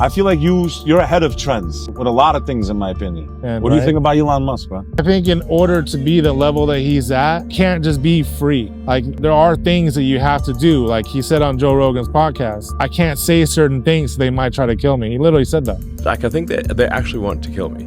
I feel like you're ahead of trends with a lot of things, in my opinion. And, what do you think about Elon Musk, bro? I think in order to be the level that he's at, can't just be free. Like, there are things that you have to do. Like he said on Joe Rogan's podcast, I can't say certain things, they might try to kill me. He literally said that. Like, I think they actually want to kill me.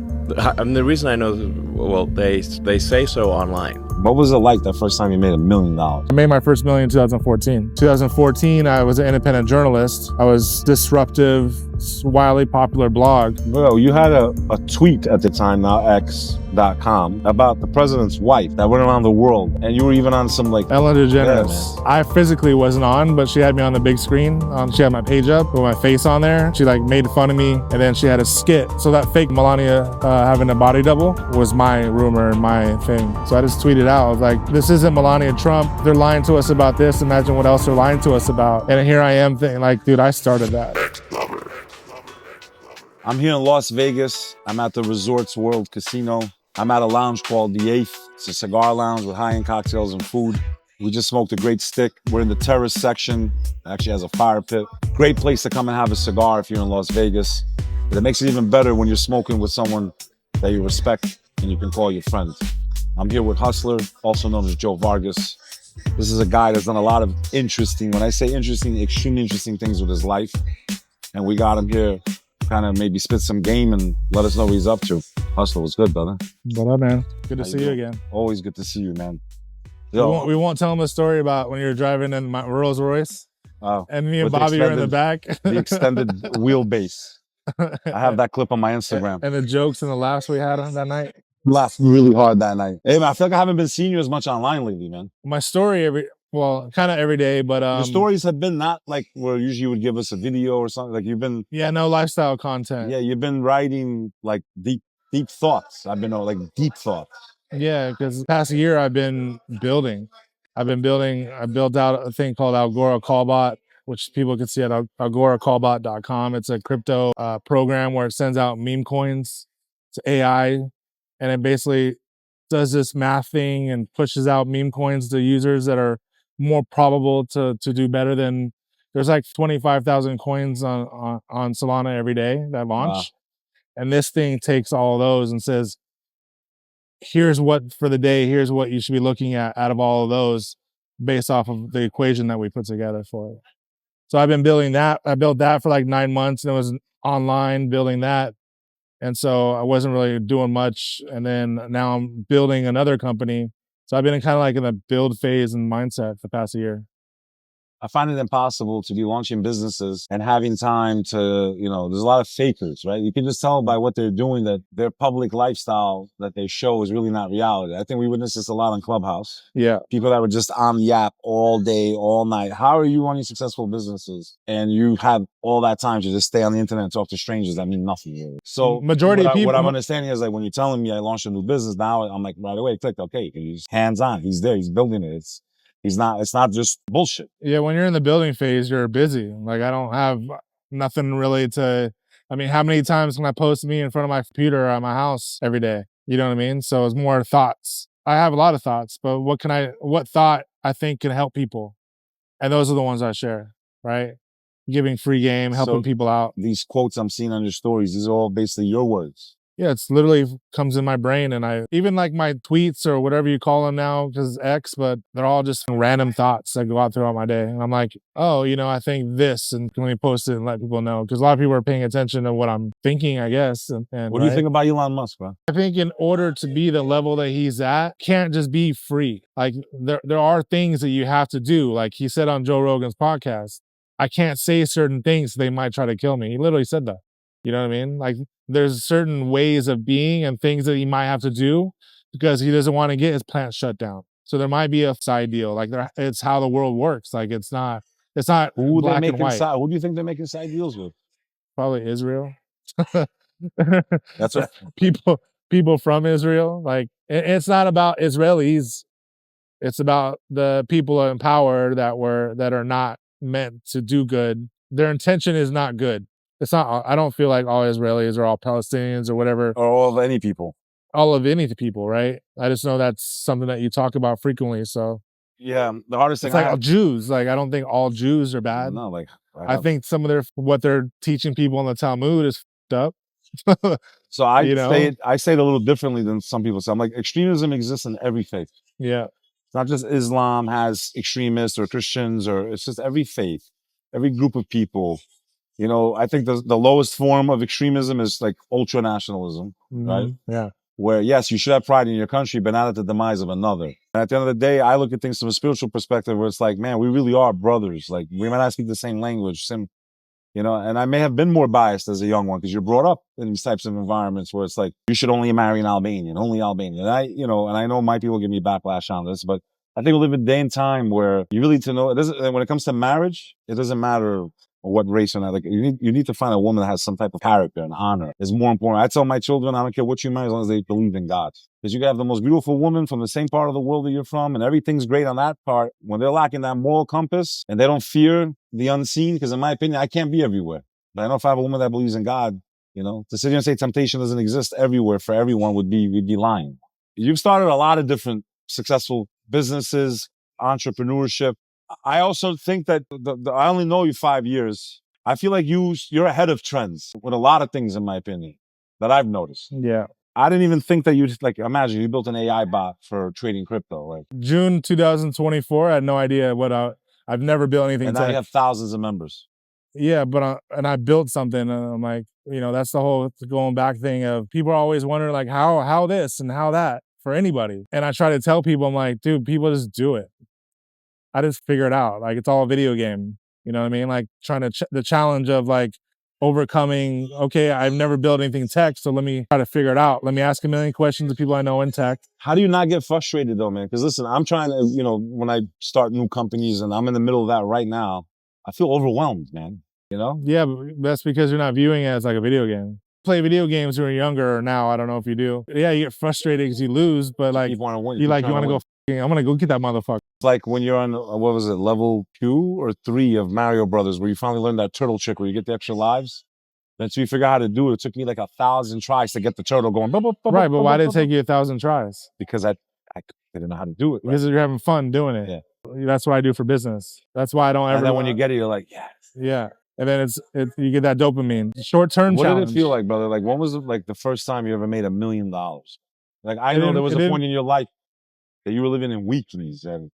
And the reason I know, well, they say so online. What was it like that first time you made $1 million? I made my first million in 2014. 2014, I was an independent journalist. I was disruptive, wildly popular blog. Bro, you had a tweet at the time, now X.com, about the president's wife that went around the world, and you were even on some like Ellen DeGeneres. Yeah, I physically wasn't on, but she had me on the big screen. She had my page up with my face on there. She like made fun of me, and then she had a skit. So that fake Melania having a body double was my rumor and my thing. So I just tweeted out, I was like, this isn't Melania Trump. They're lying to us about this. Imagine what else they're lying to us about. And here I am thinking like, dude, I started that. I'm here in Las Vegas. I'm at the Resorts World Casino. I'm at a lounge called The Eighth. It's a cigar lounge with high-end cocktails and food. We just smoked a great stick. We're in the terrace section. It actually has a fire pit. Great place to come and have a cigar if you're in Las Vegas. But it makes it even better when you're smoking with someone that you respect and you can call your friend. I'm here with Hustler, also known as Joe Vargas. This is a guy that's done a lot of interesting, when I say interesting, extremely interesting things with his life. And we got him here kind of maybe spit some game and let us know what he's up to. Hustler, what's good, brother? What up, man? Good to see you again. Always good to see you, man. Yo, we won't tell him a story about when you were driving in my Rolls Royce. And me and Bobby were in the back. The extended wheelbase. I have that clip on my Instagram. And the jokes and the laughs we had on that night. Laughed really hard that night. Hey, man, I feel like I haven't been seeing you as much online lately, man. My story kind of every day, but your stories have been not like where usually you would give us a video or something. Like you've been no lifestyle content. Yeah, you've been writing like deep thoughts. I've been like deep thoughts. Yeah, because the past year I've been building. I built out a thing called Agora Callbot, which people can see at agoracallbot.com. It's a crypto program where it sends out meme coins. It's AI. And it basically does this math thing and pushes out meme coins to users that are more probable to do better than. There's like 25,000 coins on Solana every day that launch. Wow. And this thing takes all of those and says, here's what for the day, here's what you should be looking at out of all of those based off of the equation that we put together for it. So I've been building that. I built that for like 9 months and it was online building that. And so I wasn't really doing much. And then now I'm building another company. So I've been kind of like in the build phase and mindset the past year. I find it impossible to be launching businesses and having time to, there's a lot of fakers, right? You can just tell by what they're doing that their public lifestyle that they show is really not reality. I think we witnessed this a lot on Clubhouse. Yeah. People that were just on the app all day, all night. How are you running successful businesses and you have all that time to just stay on the internet and talk to strangers that mean nothing really? So majority of people, what I'm understanding is like when you're telling me I launched a new business, now I'm like right away, click, okay, he's hands-on, he's there, he's building it. It's not just bullshit. Yeah, when you're in the building phase, you're busy. Like I don't have nothing really how many times can I post me in front of my computer at my house every day? You know what I mean? So it's more thoughts. I have a lot of thoughts, but what thought I think can help people? And those are the ones I share, right? Giving free game, helping people out. These quotes I'm seeing on your stories, these are all basically your words. Yeah, it's literally comes in my brain, and I even like my tweets or whatever you call them now, because it's X, but they're all just random thoughts that go out throughout my day. And I'm like, oh, I think this, and can we post it and let people know? Because a lot of people are paying attention to what I'm thinking, I guess. And what do you think about Elon Musk, bro? I think in order to be the level that he's at, can't just be free. Like there are things that you have to do. Like he said on Joe Rogan's podcast, I can't say certain things, they might try to kill me. He literally said that. You know what I mean? Like there's certain ways of being and things that he might have to do because he doesn't want to get his plant shut down. So there might be a side deal. Like it's how the world works. Like it's not black and white. Who do you think they're making side deals with? Probably Israel. That's what people from Israel. Like it's not about Israelis. It's about the people in power that are not meant to do good. Their intention is not good. It's not. I don't feel like all Israelis are all Palestinians or whatever. Or all of any people. All of any people, right? I just know that's something that you talk about frequently. So yeah, the hardest thing. It's like all Jews. Like I don't think all Jews are bad. No, like I think some of what they're teaching people in the Talmud is f***ed up. So I say it a little differently than some people say. I'm like, extremism exists in every faith. Yeah. It's not just Islam has extremists or Christians, or it's just every faith, every group of people. You know, I think the lowest form of extremism is like ultra nationalism, right? Yeah. Where yes, you should have pride in your country, but not at the demise of another. And at the end of the day, I look at things from a spiritual perspective where it's like, man, we really are brothers. Like we might not speak the same language, you know, and I may have been more biased as a young one because you're brought up in these types of environments where it's like, you should only marry an Albanian, only Albanian. And I know my people give me backlash on this, but I think we live in a day and time where you really need to know, when it comes to marriage, it doesn't matter what race or not. Like you need to find a woman that has some type of character and honor. It's more important. I tell my children, I don't care what you marry as long as they believe in God. Because you can have the most beautiful woman from the same part of the world that you're from, and everything's great on that part. When they're lacking that moral compass and they don't fear the unseen, because in my opinion, I can't be everywhere. But I know if I have a woman that believes in God, you know, to sit here and say temptation doesn't exist everywhere for everyone we'd be lying. You've started a lot of different successful businesses, entrepreneurship. I also think that I only know you 5 years. I feel like you're ahead of trends with a lot of things, in my opinion, that I've noticed. Yeah. I didn't even think that you'd like imagine you built an AI bot for trading crypto. Like June 2024, I had no idea I've never built anything. And now you have thousands of members. Yeah, but and I built something, and I'm like, you know, that's the whole going back thing of people are always wondering like how this and how that for anybody. And I try to tell people, I'm like, dude, people just do it. I just figure it out. Like it's all a video game. You know what I mean? Like trying to the challenge of like overcoming, okay, I've never built anything tech, so let me try to figure it out. Let me ask a million questions to people I know in tech. How do you not get frustrated though, man? Because listen, I'm trying to, you know, when I start new companies and I'm in the middle of that right now, I feel overwhelmed, man. You know? Yeah, but that's because you're not viewing it as like a video game. Play video games when you're younger or now, I don't know if you do. Yeah, you get frustrated because you lose, but like, you want to go, I'm going to go get that motherfucker. It's like when you're on, what was it, level 2 or 3 of Mario Brothers, where you finally learn that turtle trick where you get the extra lives. Then so you figure out how to do it. It took me like 1,000 tries to get the turtle going. Right, but why did it take you 1,000 tries? Because I didn't know how to do it. Because you're having fun doing it. Yeah. That's what I do for business. That's why I don't ever. And then when you get it, you're like, yes. Yeah. And then you get that dopamine. Short-term challenge. What did it feel like, brother? Like, when was it like the first time you ever made $1 million? Like, I know there was a point in your life that you were living in weeklies and,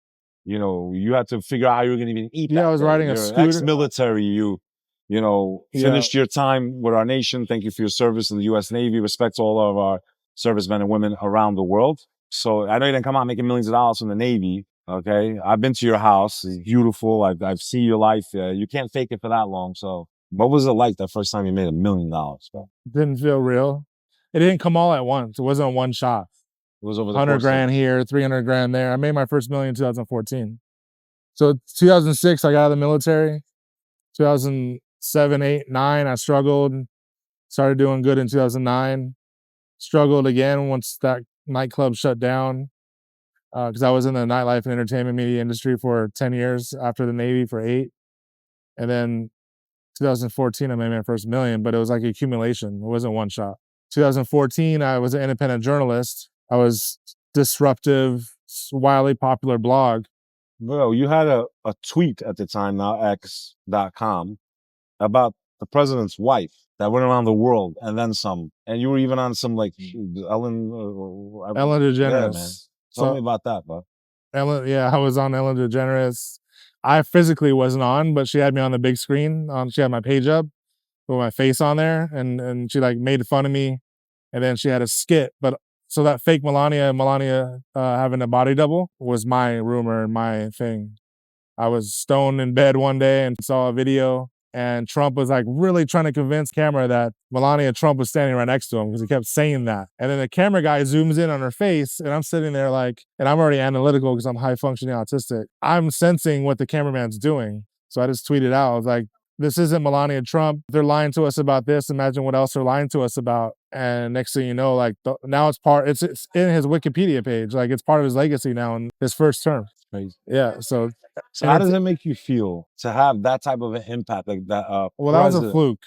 you know, you had to figure out how you were going to even eat. Yeah, I was riding a scooter. Ex-military, you know, finished your time with our nation. Thank you for your service in the U.S. Navy. Respect to all of our servicemen and women around the world. So I know you didn't come out making millions of dollars from the Navy. Okay. I've been to your house. It's beautiful. I've seen your life. You can't fake it for that long. So what was it like that first time you made $1 million, bro? Didn't feel real. It didn't come all at once. It wasn't one shot. It was over the 100 grand here, 300 grand there. I made my first million in 2014. So 2006, I got out of the military. 2007, 8, 9, I struggled. Started doing good in 2009. Struggled again once that nightclub shut down. Because I was in the nightlife and entertainment media industry for 10 years, after the Navy for 8. And then 2014, I made my first million, but it was like accumulation. It wasn't one shot. 2014, I was an independent journalist. I was disruptive, wildly popular blog. Bro, you had a tweet at the time, now X.com, about the president's wife that went around the world and then some. And you were even on some like Ellen DeGeneres. Yeah, man. Tell me about that, bro. Ellen, yeah, I was on Ellen DeGeneres. I physically wasn't on, but she had me on the big screen. She had my page up with my face on there, and she like made fun of me. And then she had a skit. But so that fake Melania having a body double was my rumor and my thing. I was stoned in bed one day and saw a video, and Trump was like really trying to convince camera that Melania Trump was standing right next to him because he kept saying that. And then the camera guy zooms in on her face, and I'm sitting there like, and I'm already analytical because I'm high functioning autistic. I'm sensing what the cameraman's doing. So I just tweeted out, I was like, this isn't Melania Trump. They're lying to us about this. Imagine what else they're lying to us about. And next thing you know, like now it's in his Wikipedia page. Like it's part of his legacy now in his first term. Crazy. Yeah. So how does it make you feel to have that type of an impact like that? Well, that was a fluke.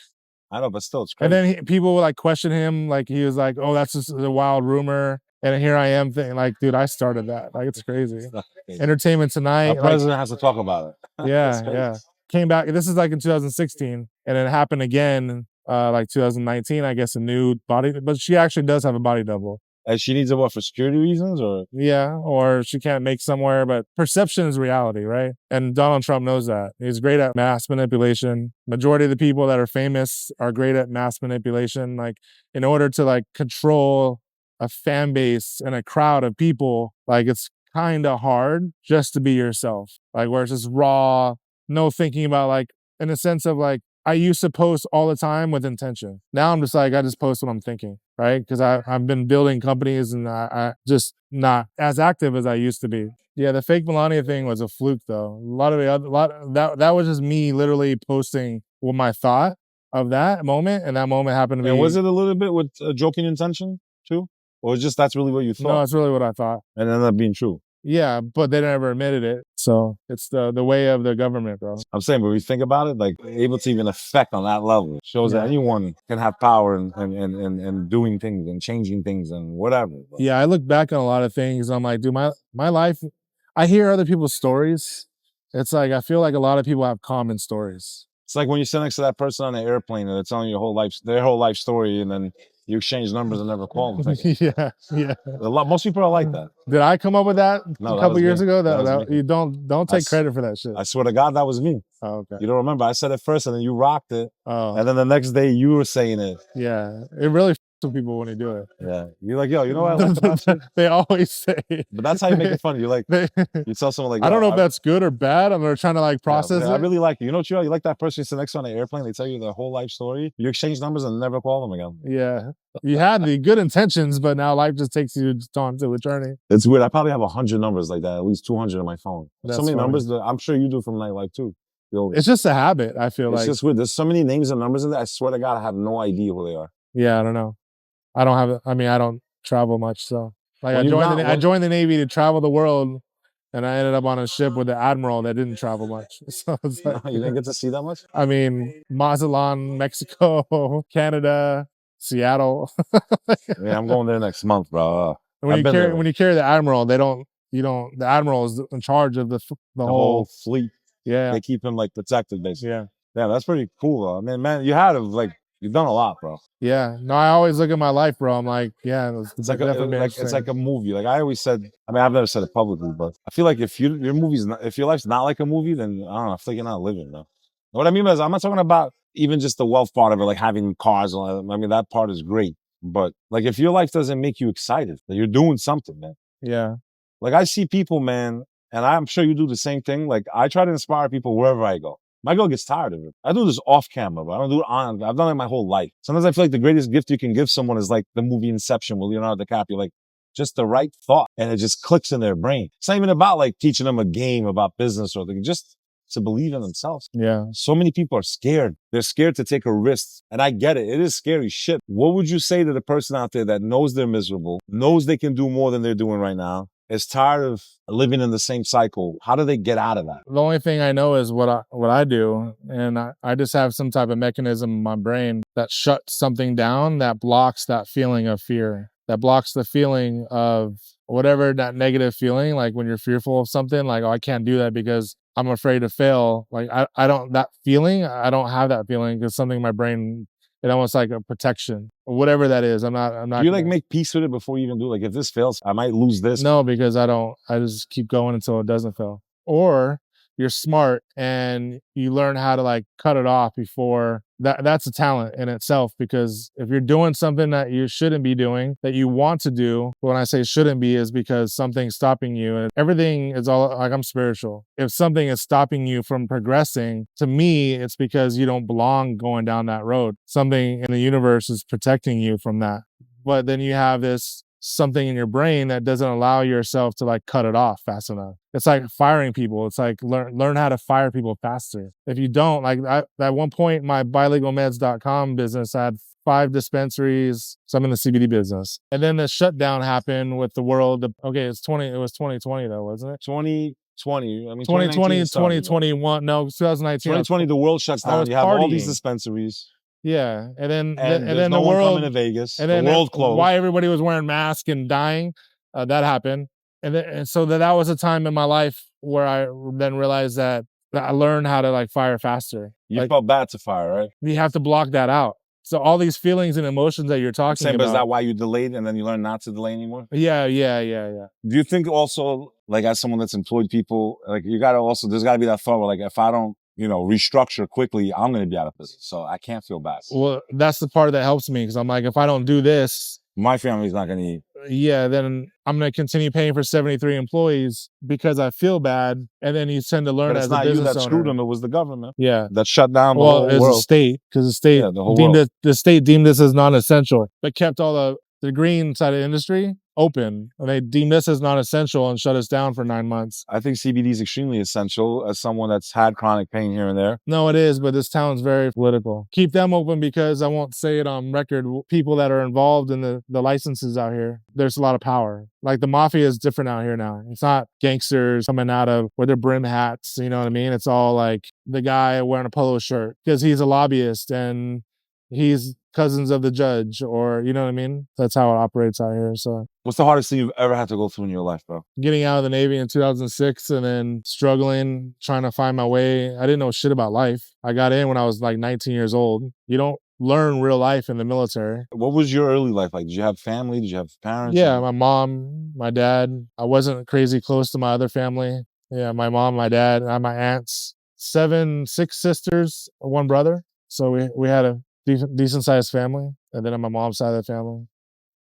I know, but still, it's crazy. And then people would like question him. Like he was like, oh, that's just a wild rumor. And here I am thinking like, dude, I started that. Like, it's crazy. Entertainment Tonight. Our president has to talk about it. Yeah, yeah. came back. This is like in 2016, and it happened again, like 2019, I guess, a new body. But she actually does have a body double. And she needs it what, for security reasons, or? Yeah, or she can't make somewhere, but perception is reality, right? And Donald Trump knows that. He's great at mass manipulation. Majority of the people that are famous are great at mass manipulation. Like, in order to like control a fan base and a crowd of people, like it's kind of hard just to be yourself. Like, where it's just raw, no thinking about, like, in a sense of like, I used to post all the time with intention. Now I'm just like, I just post what I'm thinking, right? Because I've been building companies and I just not as active as I used to be. Yeah, the fake Melania thing was a fluke though. That was just me literally posting what my thought of that moment, and that moment happened to be. And was it a little bit with a joking intention too? Or was just that's really what you thought? No, it's really what I thought. And it ended up being true. Yeah, but they never admitted it. So it's the way of the government, bro. I'm saying, but when you think about it, like able to even affect on that level shows that anyone can have power and doing things and changing things and whatever. Bro. Yeah, I look back on a lot of things. I'm like, dude, my life, I hear other people's stories. It's like, I feel like a lot of people have common stories. It's like when you sit next to that person on the airplane and they're telling you their whole life story, and then you exchange numbers and never call them. Yeah. Most people are like that. Did I come up with that a couple years ago? You don't take credit for that shit. I swear to God, that was me. Oh, okay. You don't remember? I said it first, and then you rocked it. Oh. And then the next day you were saying it. Yeah, it really some people when you do it. Yeah, you're like, yo, you know what I like about you? They always say. But that's how you make it funny. You're like, you tell someone like, I don't know if that's good or bad. I'm trying to like process it. I really like you. You know what you are? You like that person you sit next to on the airplane. They tell you their whole life story. You exchange numbers and never call them again. Yeah, you had the good intentions, but now life just takes you on to a journey. It's weird. I probably have 100 numbers like that, at least 200 on my phone. That's so many funny. numbers that I'm sure you do from Nightlife too. It's just a habit. I feel like it's just weird. There's so many names and numbers in there. I swear to God, I have no idea who they are. Yeah, I don't know. I don't travel much, so like I joined the Navy to travel the world, and I ended up on a ship with the admiral that didn't travel much. So it's like, you didn't get to see that much? I mean, Mazatlan, Mexico, Canada, Seattle. Yeah, I'm going there next month, bro. When you carry the admiral, the admiral is in charge of the whole fleet. Yeah, they keep him like protected, basically. Yeah, that's pretty cool, though. I mean, man, you've done a lot, bro. Yeah, no, I always look at my life, bro. I'm like, yeah, it's like a movie. Like I always said, I mean, I've never said it publicly, but I feel like if your life's not like a movie, then I don't know, I feel like you're not living, though. What I mean is, I'm not talking about even just the wealth part of it, like having cars. I mean, that part is great, but like if your life doesn't make you excited, that you're doing something, man. Yeah. Like I see people, man, and I'm sure you do the same thing. Like I try to inspire people wherever I go. My girl gets tired of it. I do this off camera, but I don't do it on. I've done it my whole life. Sometimes I feel like the greatest gift you can give someone is like the movie Inception with Leonardo DiCaprio. Like just the right thought, and it just clicks in their brain. It's not even about like teaching them a game about business or just to believe in themselves. Yeah. So many people are scared. They're scared to take a risk. And I get it. It is scary shit. What would you say to the person out there that knows they're miserable, knows they can do more than they're doing right now, is tired of living in the same cycle? How do they get out of that? The only thing I know is what I do. And I just have some type of mechanism in my brain that shuts something down, that blocks that feeling of fear, that blocks the feeling of whatever that negative feeling, like when you're fearful of something, like, oh, I can't do that because I'm afraid to fail. Like I don't have that feeling because something in my brain, it almost like a protection or whatever that is. I'm not. Do you like make peace with it before you even do it? Like if this fails, I might lose this. No, because I just keep going until it doesn't fail. Or you're smart and you learn how to like cut it off before that's a talent in itself, because if you're doing something that you shouldn't be doing, that you want to do, when I say shouldn't be is because something's stopping you, and everything is all like, I'm spiritual. If something is stopping you from progressing, to me, it's because you don't belong going down that road. Something in the universe is protecting you from that. But then you have this something in your brain that doesn't allow yourself to like cut it off fast enough. It's like firing people. It's like learn how to fire people faster. If you don't, like at one point, my bilegalmeds.com business had 5 dispensaries. So I'm in the CBD business. And then the shutdown happened with the world. Okay, it was 2020 though, wasn't it? 2020. I mean, 2020 and 2021. No, 2019. 2020, the world shuts down. You have all these dispensaries. Yeah, and then the world coming to Vegas, and then the world closed. Why everybody was wearing masks and dying, that happened, and so that was a time in my life where I then realized that I learned how to like fire faster. You Like, felt bad to fire, right? you have to block that out. So all these feelings and emotions that you're I'm talking saying, but is that about. why you delayed and then you learned not to delay anymore? Yeah. Do you think also, like, as someone that's employed people, like, you gotta also, there's gotta be that thought where, like, if I don't, restructure quickly, I'm gonna be out of business. So I can't feel bad. Well, that's the part that helps me, because I'm like, if I don't do this, My family's not gonna eat. yeah, then I'm going to continue paying for 73 employees because I feel bad. And then you tend to learn But it's as a not you business that screwed owner. them, it was the government Yeah. that shut down the Well, whole as a world. state, because the state Yeah, the whole deemed world. the state deemed this as non-essential, but kept all the green side of the industry open. And they deemed this as non-essential and shut us down for 9 months. I think CBD is extremely essential as someone that's had chronic pain here and there. No, it is, but this town's very political. Keep them open, because I won't say it on record. People that are involved in the licenses out here, there's a lot of power. Like, the mafia is different out here now. It's not gangsters coming out of with their brim hats, you know what I mean? It's all like the guy wearing a polo shirt because he's a lobbyist and he's cousins of the judge, or you know what I mean? That's how it operates out here. So What's the hardest thing you've ever had to go through in your life, bro? getting out of the Navy in 2006 and then struggling, trying to find my way. I didn't know shit about life. I got in when I was like 19 years old. You don't learn real life in the military. What was your early life like? Did you have family? Did you have parents? Yeah, my mom, my dad. I wasn't crazy close to my other family. Yeah, my mom, my dad, and my aunts. 6 sisters, 1 brother. So we had a decent sized family. And then on my mom's side of the family.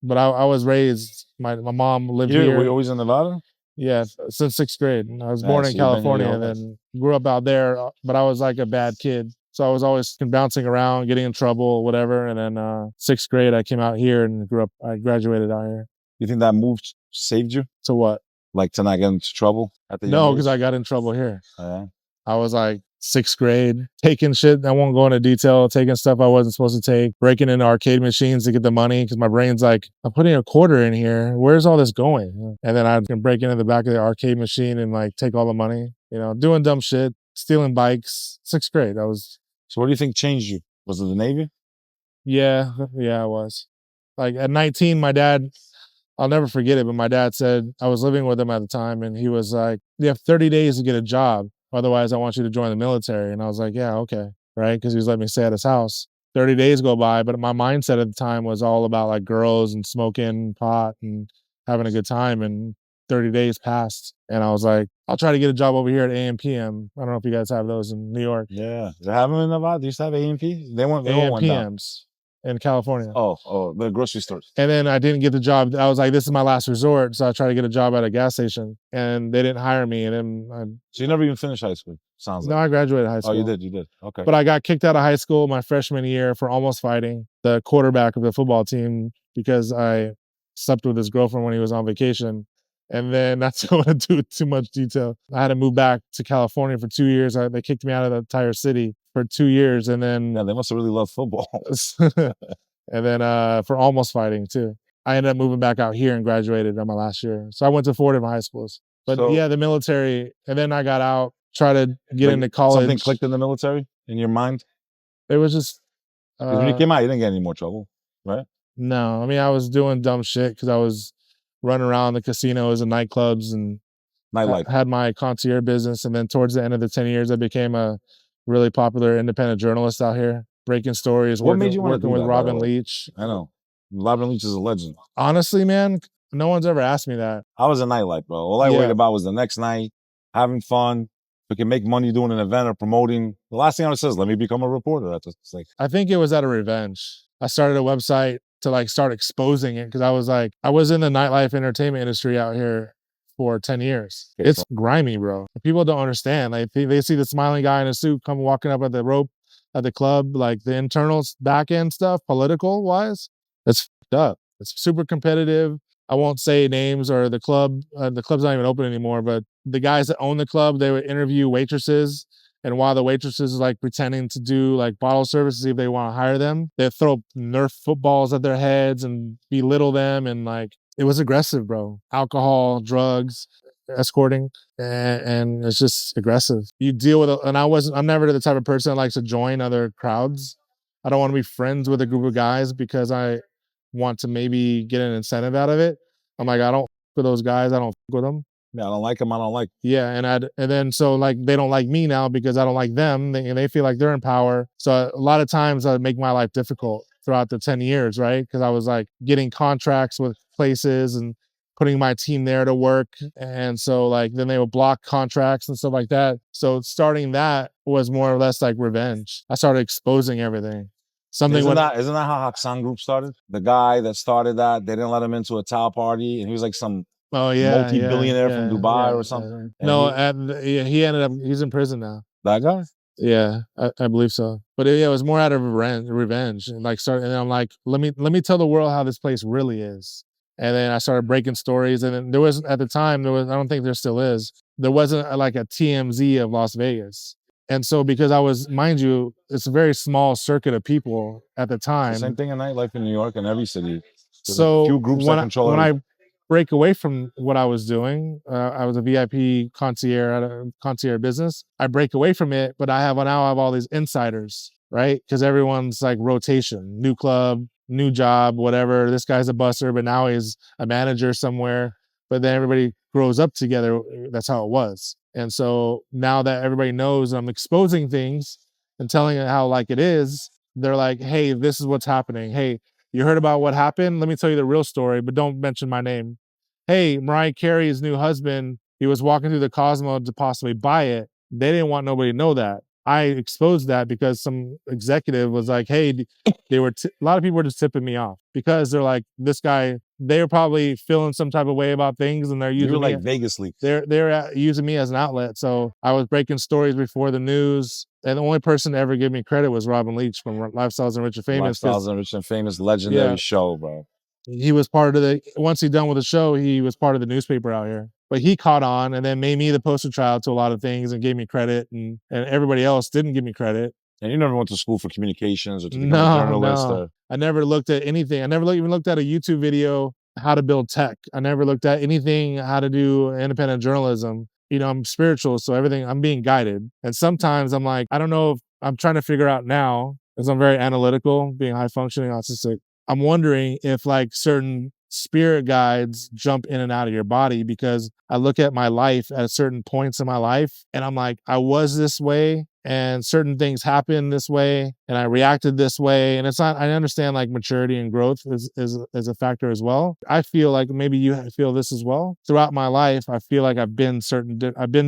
But I was raised, my mom lived Were you here. always in Nevada? Yeah, since 6th grade. I was Yeah, born so in you've been here California your and whole life. then grew up out there, but I was like a bad kid. So I was always bouncing around, getting in trouble, whatever. And then 6th grade, I came out here and I graduated out here. You think that move saved you? So what? Like to not get into trouble at the young No, age? because I got in trouble here. Yeah. I was like 6th grade, taking shit. I won't go into detail, taking stuff I wasn't supposed to take, breaking into arcade machines to get the money because my brain's like, I'm putting a quarter in here. Where's all this going? And then I can break into the back of the arcade machine and like take all the money, doing dumb shit, stealing bikes. 6th grade. So what do you think changed you? Was it the Navy? Yeah, I was. Like at 19, my dad, I'll never forget it, but my dad said, I was living with him at the time, and he was like, you have 30 days to get a job. Otherwise, I want you to join the military. And I was like, yeah, okay. Right. Because he was letting me stay at his house. 30 days go by, but my mindset at the time was all about like girls and smoking pot and having a good time. And 30 days passed. And I was like, I'll try to get a job over here at AM/PM. I don't know if you guys have those in New York. Yeah. They have them in Nevada? They used to have AMP? They all went down. AM/PMs in California. Oh, the grocery stores. And then I didn't get the job. I was like, this is my last resort. So I tried to get a job at a gas station and they didn't hire me. And then So you never even finished high school, sounds like. I graduated high school. Oh, you did. Okay. But I got kicked out of high school my freshman year for almost fighting the quarterback of the football team because I slept with his girlfriend when he was on vacation. And then that's going to do too much detail. I had to move back to California for 2 years. They kicked me out of the entire city for 2 years. And then Yeah, they must have really loved football. and then for almost fighting too. I ended up moving back out here and graduated on my last year. So I went to 4 different high schools. But yeah, the military. And then I got out, tried to get into college. Something clicked in the military in your mind? It was just... Because when you came out, you didn't get any more trouble, right? No. I mean, I was doing dumb shit because I was running around the casinos and nightclubs and Nightlife. had my concierge business. And then towards the end of the 10 years, I became a really popular independent journalist out here, breaking stories, What made you want to working do with that, Robin by the way? Leach. I know. Robin Leach is a legend. Honestly, man, no one's ever asked me that. I was a nightlife, bro. All I worried about was the next night, having fun. If we can make money doing an event or promoting. The last thing I says, let me become a reporter. That's just like, I think it was out of revenge. I started a website to like start exposing it because I was like, I was in the nightlife entertainment industry out here for 10 years. Okay, It's grimy, bro. People don't understand. Like they see the smiling guy in a suit come walking up at the rope at the club, like the internals, back end stuff, political wise, it's fucked up. It's super competitive. I won't say names or the club. The club's not even open anymore, but the guys that own the club, they would interview waitresses. And while the waitresses is like pretending to do like bottle service to see if they want to hire them, they throw Nerf footballs at their heads and belittle them. And like, it was aggressive, bro. Alcohol, drugs, escorting, and it's just aggressive. You deal with it. And I'm never the type of person that likes to join other crowds. I don't want to be friends with a group of guys because I want to maybe get an incentive out of it. I'm like, I don't with those guys. I don't with them. Yeah, I don't like them. I don't like. Yeah, and then so like they don't like me now because I don't like them, and they feel like they're in power. So a lot of times I make my life difficult throughout the 10 years, right? Because I was like getting contracts with places and putting my team there to work, and so like then they would block contracts and stuff like that. So starting that was more or less like revenge. I started exposing everything. Something Isn't when that how Haksan Group started? The guy that started that, they didn't let him into a Tao party, and he was like some oh yeah, multi-billionaire from Dubai or something. And No, he ended up he's in prison now. that guy. Yeah, I believe so. But yeah, it was more out of revenge, and like start. And then I'm like, let me tell the world how this place really is. And then I started breaking stories, and then there was at the time I don't think there still is. There wasn't like a TMZ of Las Vegas, and so because I was, mind you, it's a very small circuit of people at the time. It's the same thing in nightlife in New York and every city. There's So a few groups that control when everything. I break away from what I was doing, I was a VIP concierge at a concierge business. I break away from it, but now I have all these insiders, right? Because everyone's like rotation, new club, new job, whatever. This guy's a busser, but now he's a manager somewhere. But then everybody grows up together. That's how it was. And so now that everybody knows I'm exposing things and telling it how like it is, they're like, hey, this is what's happening. Hey, you heard about what happened? Let me tell you the real story, but don't mention my name. Hey, Mariah Carey's new husband, he was walking through the Cosmo to possibly buy it. They didn't want nobody to know that. I exposed that because some executive was like, hey, a lot of people were just tipping me off because they're like, this guy, they were probably feeling some type of way about things and they're You using were me. like Vegas leaks. They're using me as an outlet. So I was breaking stories before the news. And the only person to ever give me credit was Robin Leach from Lifestyles and Rich and Famous. Lifestyles and Rich and Famous, legendary show, bro. He was part of once he's done with the show, he was part of the newspaper out here. But he caught on and then made me the poster child to a lot of things and gave me credit, and everybody else didn't give me credit. And you never went to school for communications or to become a journalist? No. I never looked at anything. I never even looked at a YouTube video how to build tech. I never looked at anything how to do independent journalism. You know, I'm spiritual, so everything, I'm being guided. And sometimes I'm like, I don't know if I'm trying to figure out now, because I'm very analytical, being high functioning, autistic. I'm wondering if like certain spirit guides jump in and out of your body, because I look at my life at certain points in my life and I'm like, I was this way and certain things happened this way and I reacted this way. And it's not, I understand like maturity and growth is a factor as well. I feel like maybe you feel this as well. Throughout my life, I feel like I've been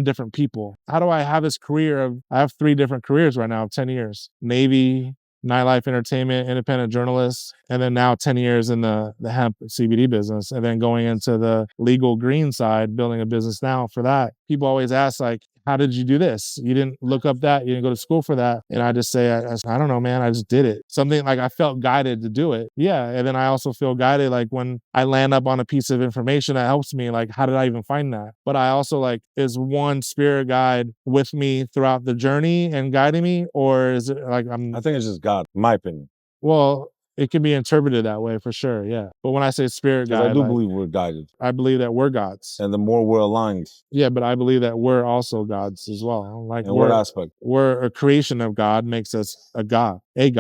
different people. How do I have this career I have 3 different careers right now of 10 years, Navy, nightlife, entertainment, independent journalist, and then now 10 years in the hemp CBD business, and then going into the legal green side, building a business now for that. People always ask like, how did you do this? You didn't look up that, you didn't go to school for that. And I just say, I don't know, man, I just did it. Something like I felt guided to do it. Yeah. And then I also feel guided, like when I land up on a piece of information that helps me, like, how did I even find that? But I also like, is one spirit guide with me throughout the journey and guiding me? Or is it like, I think it's just God, in my opinion. Well, it can be interpreted that way for sure, yeah. But when I say spirit guide, I do believe we're guided. I believe that we're gods. And the more we're aligned. Yeah, but I believe that we're also gods as well. Like, in what aspect? We're a creation of God, makes us a god. And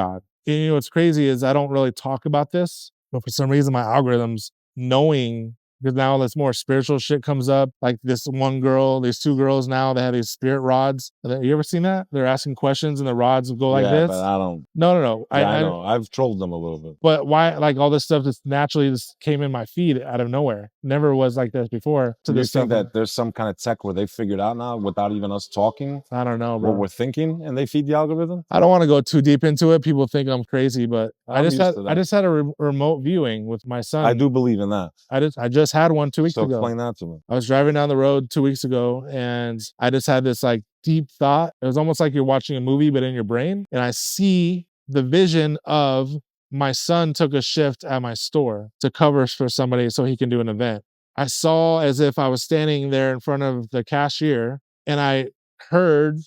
you know what's crazy is I don't really talk about this, but for some reason my algorithms knowing, because now this more spiritual shit comes up. Like this one girl, these 2 girls now, they have these spirit rods. You ever seen that? They're asking questions and the rods go like this. But I don't. No. Yeah, I know. I've trolled them a little bit. But why, like all this stuff just naturally just came in my feed out of nowhere. Never was like this before. Do you think that there's some kind of tech where they figured out now without even us talking? I don't know, bro. What we're thinking, and they feed the algorithm? I don't want to go too deep into it. People think I'm crazy, but I just had a remote viewing with my son. I do believe in that. I just had one 2 weeks ago. Explain that to me. I was driving down the road 2 weeks ago and I just had this like deep thought. It was almost like you're watching a movie, but in your brain. And I see the vision of my son took a shift at my store to cover for somebody so he can do an event. I saw as if I was standing there in front of the cashier and I heard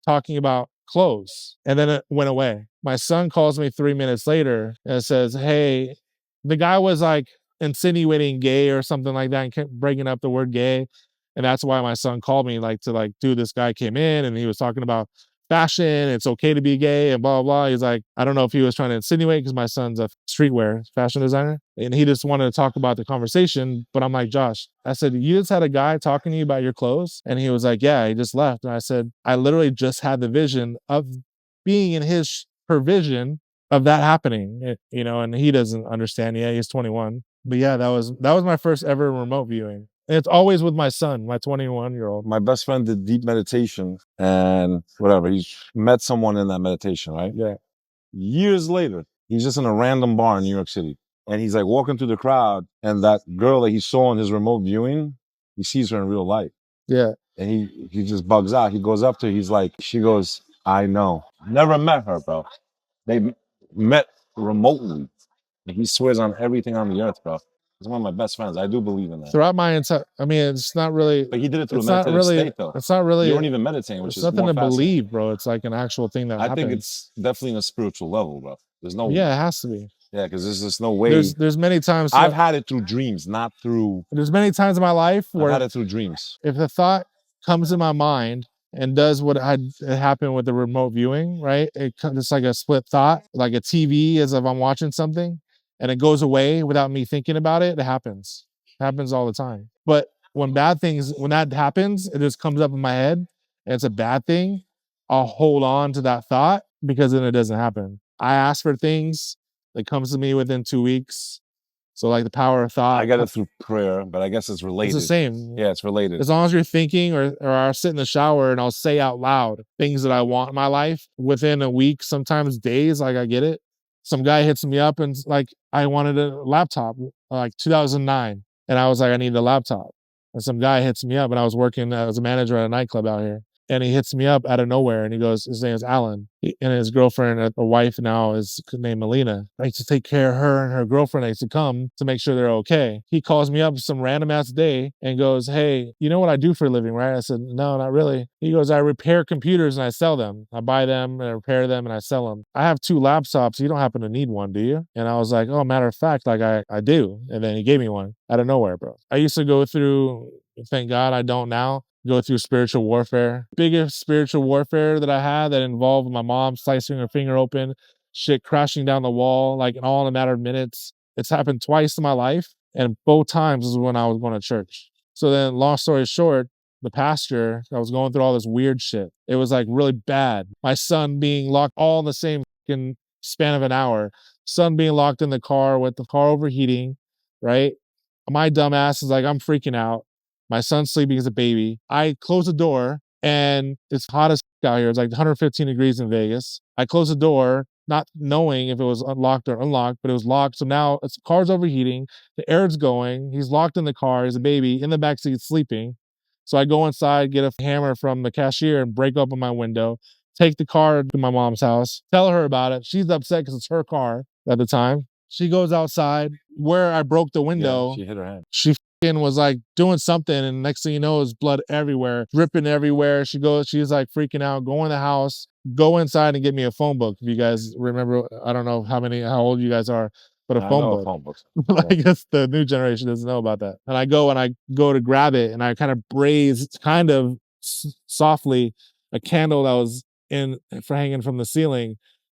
talking about clothes, and then it went away. My son calls me 3 minutes later and says, hey, the guy was like insinuating gay or something like that and kept bringing up the word gay. And that's why my son called me, like, to like, dude, this guy came in and he was talking about fashion. It's okay to be gay and blah, blah, blah. He's like, I don't know if he was trying to insinuate because my son's a streetwear fashion designer and he just wanted to talk about the conversation. But I'm like, Josh, I said, you just had a guy talking to you about your clothes? And he was like, yeah, he just left. And I said, I literally just had the vision of being in her vision of that happening, you know, and he doesn't understand. Yeah, he's 21. But yeah, that was my first ever remote viewing. And it's always with my son, my 21-year-old. My best friend did deep meditation and whatever. He's met someone in that meditation, right? Yeah. Years later, he's just in a random bar in New York City. And he's like walking through the crowd, and that girl that he saw in his remote viewing, he sees her in real life. Yeah. And he just bugs out. He goes up to her, he's like, she goes, I know. Never met her, bro. They met remotely. And he swears on everything on the earth, bro. He's one of my best friends. I do believe in that. Throughout my entire, I mean, it's not really. But he did it through a It's not meditative really. state, though. It's not really. You don't even meditate, which It's is nothing more to fascinating. believe, bro. It's like an actual thing that I happens. think it's definitely in a spiritual level, bro. There's no. Yeah, it has to be. Yeah, because there's just no way. There's many times. I've had it through dreams, not through. There's many times in my life I've where had it through dreams. if the thought comes in my mind and does what had happened with the remote viewing, right? It's like a split thought, like a TV as if I'm watching something, and it goes away without me thinking about it. It happens. It happens all the time. But when that happens, it just comes up in my head and it's a bad thing, I'll hold on to that thought because then it doesn't happen. I ask for things that comes to me within 2 weeks. So like the power of thought. I got it through prayer, but I guess it's related. It's the same. Yeah, it's related. As long as you're thinking or I'll sit in the shower and I'll say out loud things that I want in my life within a week, sometimes days, like I get it. Some guy hits me up and like, I wanted a laptop, like 2009. And I was like, I need a laptop. And some guy hits me up and I was working as a manager at a nightclub out here. And he hits me up out of nowhere and he goes, his name is Alan. And his girlfriend, a wife now, is named Melina. I used to take care of her and her girlfriend. I used to come to make sure they're okay. He calls me up some random ass day and goes, hey, you know what I do for a living, right? I said, no, not really. He goes, I repair computers and I sell them. I buy them and I repair them and I sell them. I have 2 laptops. You don't happen to need one, do you? And I was like, oh, matter of fact, like I do. And then he gave me one out of nowhere, bro. I used to go through, thank God I don't now, go through spiritual warfare. Biggest spiritual warfare that I had that involved my mom slicing her finger open, shit crashing down the wall, like all in a matter of minutes. It's happened twice in my life, and both times is when I was going to church. So then, long story short, the pastor, I was going through all this weird shit. It was like really bad. My son being locked all in the same fucking span of an hour. Son being locked in the car with the car overheating, right? My dumb ass is like, I'm freaking out. My son's sleeping as a baby. I close the door and it's hot as out here. It's like 115 degrees in Vegas. I close the door, not knowing if it was unlocked or unlocked, but it was locked. So now the car's overheating. The air's going. He's locked in the car. He's a baby in the backseat sleeping. So I go inside, get a hammer from the cashier and break open my window, take the car to my mom's house, tell her about it. She's upset because it's her car at the time. She goes outside where I broke the window. Yeah, she hit her head. She was like doing something, and next thing you know, is blood everywhere, dripping everywhere. She's like freaking out, go in the house, go inside and get me a phone book. If you guys remember, I don't know how old you guys are, but a phone book. Phone books. I guess the new generation doesn't know about that. And I go to grab it, and I kind of braise, kind of softly, a candle that was hanging from the ceiling,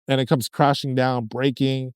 and it comes crashing down, breaking.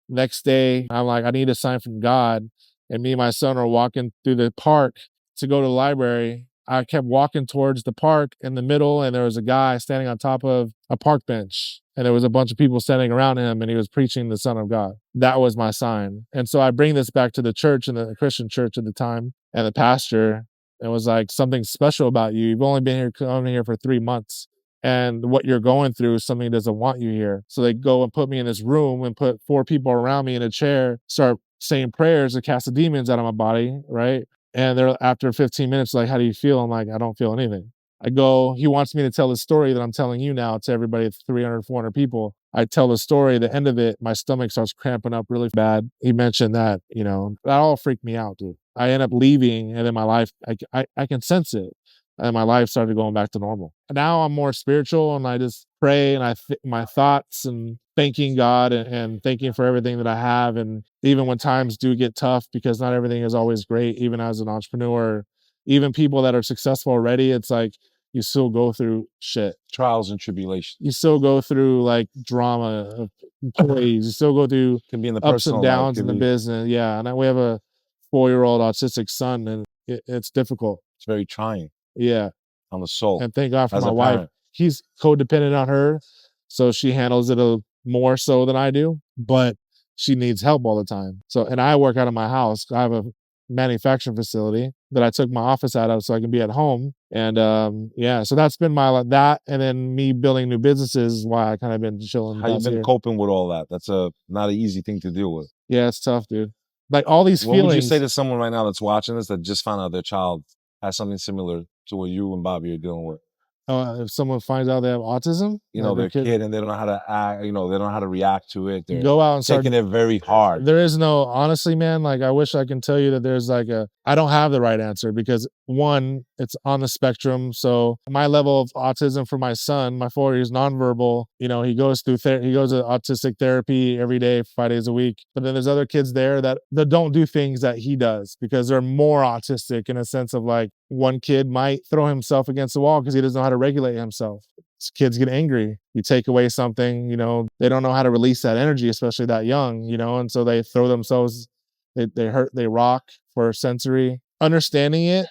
Next day, I'm like, I need a sign from God. And me and my son are walking through the park to go to the library. I kept walking towards the park in the middle, and there was a guy standing on top of a park bench. And there was a bunch of people standing around him, and he was preaching the Son of God. That was my sign. And so I bring this back to the church, and the Christian church at the time, and the pastor, and was like, something special about you. You've only been coming here for 3 months. And what you're going through is something that doesn't want you here. So they go and put me in this room and put 4 people around me in a chair, start saying prayers to cast the demons out of my body, right? And they're after 15 minutes, like, how do you feel? I'm like, I don't feel anything. He wants me to tell the story that I'm telling you now to everybody, 300, 400 people. I tell the story, the end of it, my stomach starts cramping up really bad. He mentioned that, that all freaked me out, dude. I end up leaving, and in my life, I can sense it. And my life started going back to normal. Now I'm more spiritual, and I just pray, and my thoughts, and thanking God and thanking for everything that I have. And even when times do get tough, because not everything is always great, even as an entrepreneur, even people that are successful already, it's like you still go through shit. Trials and tribulations. You still go through like drama of employees. You still go through Can be in the ups and personal life. downs in the business. Yeah. And we have a 4-year-old autistic son, and it's difficult. It's very trying. Yeah. On the soul. And thank God for As my a wife. parent. He's codependent on her, so she handles it more so than I do, but she needs help all the time. So, and I work out of my house. I have a manufacturing facility that I took my office out of so I can be at home. And yeah, so that's been that. And then me building new businesses is why I kind of been chilling. How you been coping with all that? That's not an easy thing to deal with. Yeah, it's tough, dude. Like all these feelings. What would you say to someone right now that's watching this that just found out their child has something similar to what you and Bobby are dealing with? If someone finds out they have autism, you know, their kid and they don't know how to act, you know, they don't know how to react to it. They're go out and taking it very hard. There is no, honestly, man, like I wish I can tell you that there's like I don't have the right answer because one, it's on the spectrum. So my level of autism for my son, my 4 years nonverbal, you know, he goes through, he goes to autistic therapy every day, 5 days a week. But then there's other kids there that don't do things that he does because they're more autistic in a sense of like one kid might throw himself against the wall because he doesn't know how to regulate himself. Kids get angry. You take away something, you know, they don't know how to release that energy, especially that young, you know, and so they throw themselves, they hurt, they rock for sensory. Understanding it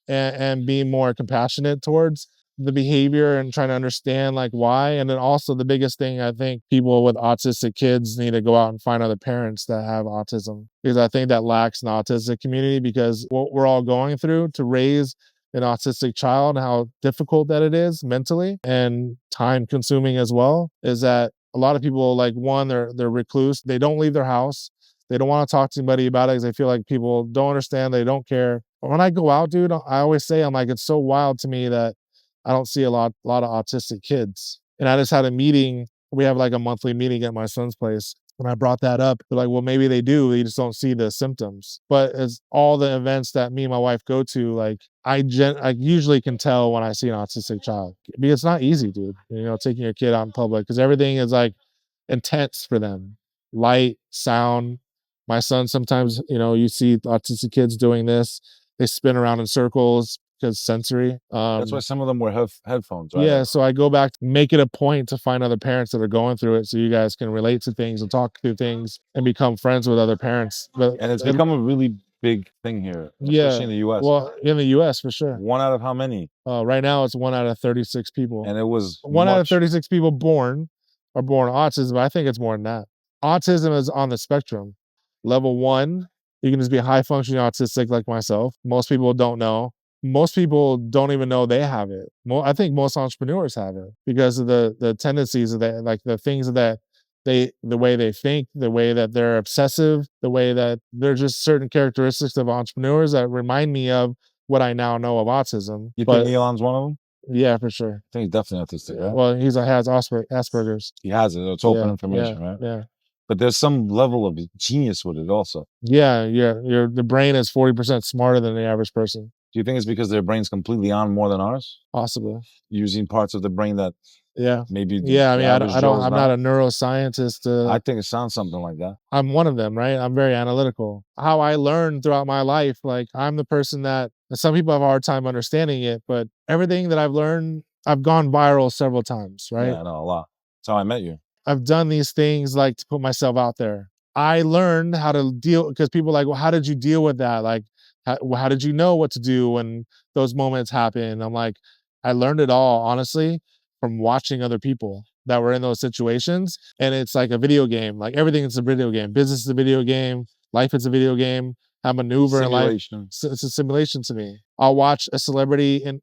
and being more compassionate towards the behavior and trying to understand like why. And then also the biggest thing, I think people with autistic kids need to go out and find other parents that have autism, because I think that lacks in the autistic community, because what we're all going through to raise an autistic child, how difficult that it is mentally and time consuming as well, is that a lot of people, like, one, they're recluse. They don't leave their house. They don't want to talk to anybody about it because they feel like people don't understand. They don't care. But when I go out, dude, I always say, I'm like, it's so wild to me that I don't see a lot of autistic kids. And I just had a meeting. We have like a monthly meeting at my son's place. And I brought that up. They're like, well, maybe they do. You just don't see the symptoms. But it's all the events that me and my wife go to, like, I usually can tell when I see an autistic child. Because it's not easy, dude. You know, taking your kid out in public, because everything is like intense for them. Light, sound. My son, sometimes, you know, you see autistic kids doing this. They spin around in circles because sensory. That's why some of them wear headphones, right? Yeah, so I go back, make it a point to find other parents that are going through it so you guys can relate to things and talk through things and become friends with other parents. And it's become a really big thing here, especially in the U.S. Well, in the U.S. for sure. 1 out of how many? Right now it's 1 out of 36 people. And it was 1 out of 36 people born autism, but I think it's more than that. Autism is on the spectrum. Level 1, you can just be high functioning autistic like myself. Most people don't know. Most people don't even know they have it. I think most entrepreneurs have it because of the tendencies of that, like the things that the way they think, the way that they're obsessive, the way that they're just certain characteristics of entrepreneurs that remind me of what I now know of autism. You think Elon's one of them? Yeah, for sure. I think he's definitely autistic, right? Well, has Asperger's. He has it. It's open information, right? Yeah. But there's some level of genius with it also. Yeah. The brain is 40% smarter than the average person. Do you think it's because their brain's completely on more than ours? Possibly. Using parts of the brain that maybe I'm not a neuroscientist. I think it sounds something like that. I'm one of them, right? I'm very analytical. How I learned throughout my life, like I'm the person that some people have a hard time understanding it, but everything that I've learned, I've gone viral several times, right? Yeah, I know, a lot. That's how I met you. I've done these things like to put myself out there. I learned how to deal, because people are like, well, how did you deal with that? Like, how did you know what to do when those moments happen? I'm like, I learned it all, honestly, from watching other people that were in those situations. And it's like a video game. Like everything is a video game. Business is a video game. Life is a video game. How maneuver in life. It's a simulation to me. I'll watch a celebrity and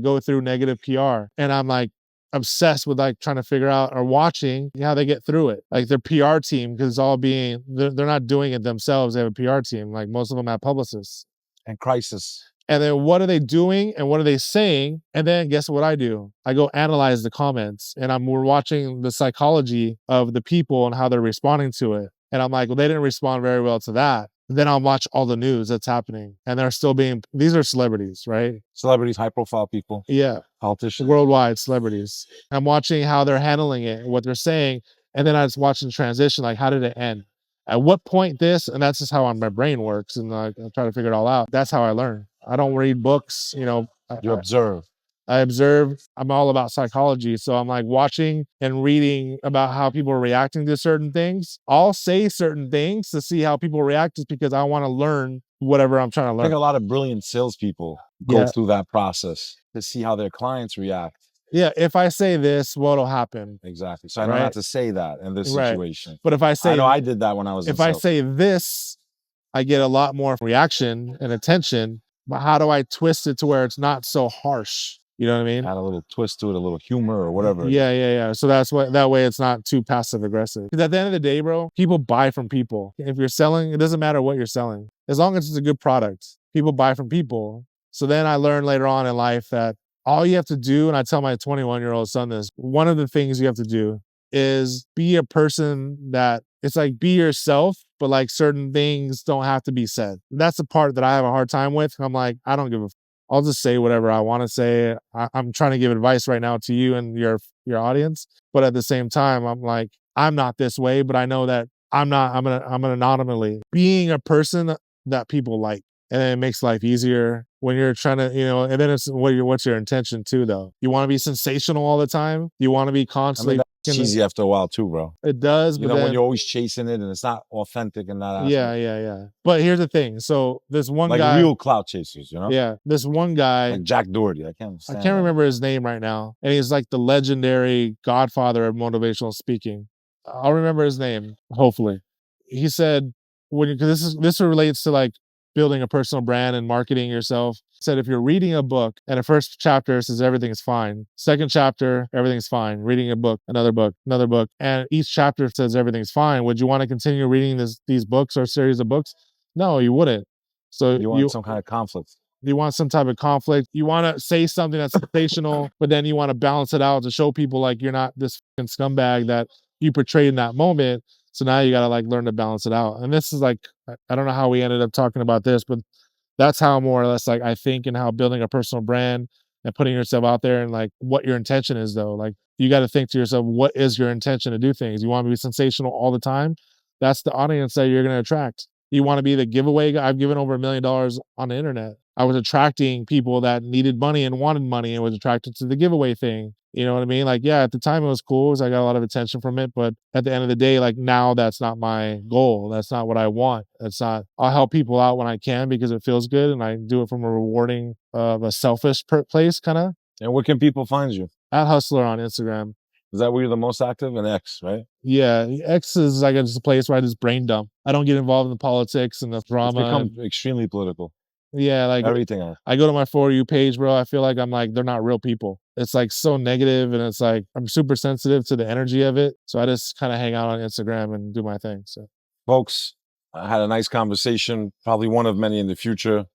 go through negative PR. And I'm like, obsessed with like trying to figure out or watching how they get through it. Like their PR team, because it's all they're not doing it themselves. They have a PR team. Like most of them have publicists. And crisis. And then what are they doing and what are they saying? And then guess what I do? I go analyze the comments, and we're watching the psychology of the people and how they're responding to it. And I'm like, well, they didn't respond very well to that. Then I'll watch all the news that's happening. And they're still these are celebrities, right? Celebrities, high profile people. Yeah. Politicians. Worldwide celebrities. I'm watching how they're handling it and what they're saying. And then I just watch the transition, like how did it end? At what point and that's just how my brain works. And I try to figure it all out. That's how I learn. I don't read books, You observe. I observe. I'm all about psychology. So I'm like watching and reading about how people are reacting to certain things. I'll say certain things to see how people react just because I want to learn whatever I'm trying to I think learn. a lot of brilliant salespeople go through that process to see how their clients react. Yeah, if I say this, what'll happen? Exactly. So I know not to say that in this situation. But if I say, I know I did that when I was in if I sales. say this, I get a lot more reaction and attention. But how do I twist it to where it's not so harsh? You know what I mean? Add a little twist to it, a little humor or whatever. Yeah. So that's what, that way it's not too passive aggressive. Because at the end of the day, bro, people buy from people. If you're selling, it doesn't matter what you're selling. As long as it's a good product, people buy from people. So then I learned later on in life that all you have to do, and I tell my 21-year-old son this, one of the things you have to do is be a person that it's like be yourself, but like certain things don't have to be said. That's the part that I have a hard time with. I'm like, I don't give a I'll just say whatever I want to say. I'm trying to give advice right now to you and your audience, but at the same time, I'm like, I'm not this way, but I know that I'm an anomaly. Being a person that people like, and then it makes life easier when you're trying to, and then it's what's your intention too, though. You want to be sensational all the time. You want to be constantly. It's cheesy after a while too, bro. It does, but when you're always chasing it and it's not authentic and not. Yeah. But here's the thing. So this one guy, like real clout chasers, Yeah, this one guy, like Jack Doherty. I can't remember his name right now, and he's like the legendary godfather of motivational speaking. I'll remember his name, hopefully. He said, because this relates to like building a personal brand and marketing yourself. He said, if you're reading a book and the first chapter says everything's fine, second chapter, everything's fine, reading a book, another book, and each chapter says everything's fine, would you want to continue reading these books or series of books? No, you wouldn't. So you want some kind of conflict. You want some type of conflict. You want to say something that's sensational, but then you want to balance it out to show people like you're not this fucking scumbag that you portrayed in that moment. So now you got to like learn to balance it out. And this is like, I don't know how we ended up talking about this, but that's how more or less like I think, and how building a personal brand and putting yourself out there and like what your intention is though. Like you got to think to yourself, what is your intention to do things? You want to be sensational all the time? That's the audience that you're going to attract. You want to be the giveaway guy? I've given over $1 million on the internet. I was attracting people that needed money and wanted money and was attracted to the giveaway thing. You know what I mean? Like, yeah, at the time it was cool because I got a lot of attention from it. But at the end of the day, like now that's not my goal. That's not what I want. I'll help people out when I can because it feels good. And I do it from a rewarding, a selfish place kind of. And where can people find you? At Hustler on Instagram. Is that where you're the most active? And X, right? Yeah. X is like just a place where I just brain dump. I don't get involved in the politics and the drama. It's become extremely political. Yeah, like everything. I go to my For You page, bro. I feel like I'm like, they're not real people. It's like so negative, and it's like I'm super sensitive to the energy of it. So I just kind of hang out on Instagram and do my thing. So, folks, I had a nice conversation, probably one of many in the future.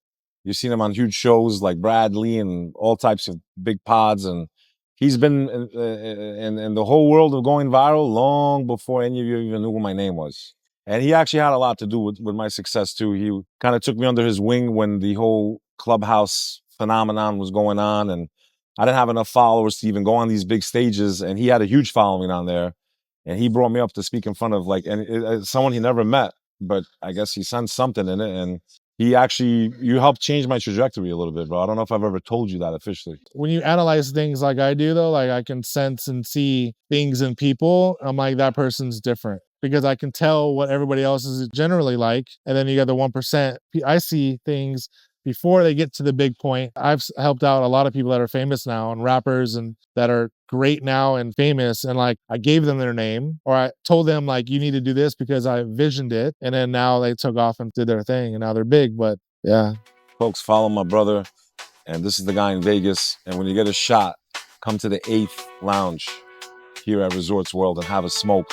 You've seen him on huge shows like Bradley and all types of big pods, and he's been in the whole world of going viral long before any of you even knew who my name was. And he actually had a lot to do with my success too. He kind of took me under his wing when the whole Clubhouse phenomenon was going on, and I didn't have enough followers to even go on these big stages, and he had a huge following on there. And he brought me up to speak in front of someone he never met, but I guess he sensed something in it, and you helped change my trajectory a little bit, bro. I don't know if I've ever told you that officially. When you analyze things like I do, though, like I can sense and see things in people, I'm like, that person's different. Because I can tell what everybody else is generally like. And then you got the 1%. I see things before they get to the big point. I've helped out a lot of people that are famous now and rappers and that are great now and famous. And like, I gave them their name, or I told them like, you need to do this because I visioned it. And then now they took off and did their thing and now they're big. But yeah. Folks, follow my brother. And this is the guy in Vegas. And when you get a shot, come to the 8th Lounge here at Resorts World and have a smoke.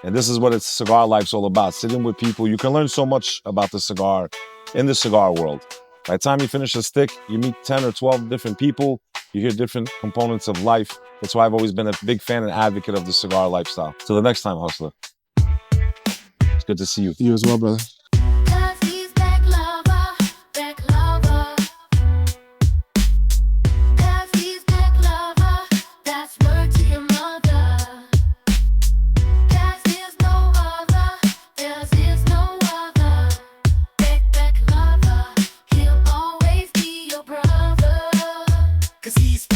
And this is what cigar life's all about. Sitting with people. You can learn so much about the cigar in the cigar world. By the time you finish a stick, you meet 10 or 12 different people. You hear different components of life. That's why I've always been a big fan and advocate of the cigar lifestyle. Till the next time, Hustler. It's good to see you. You as well, brother. Cause he's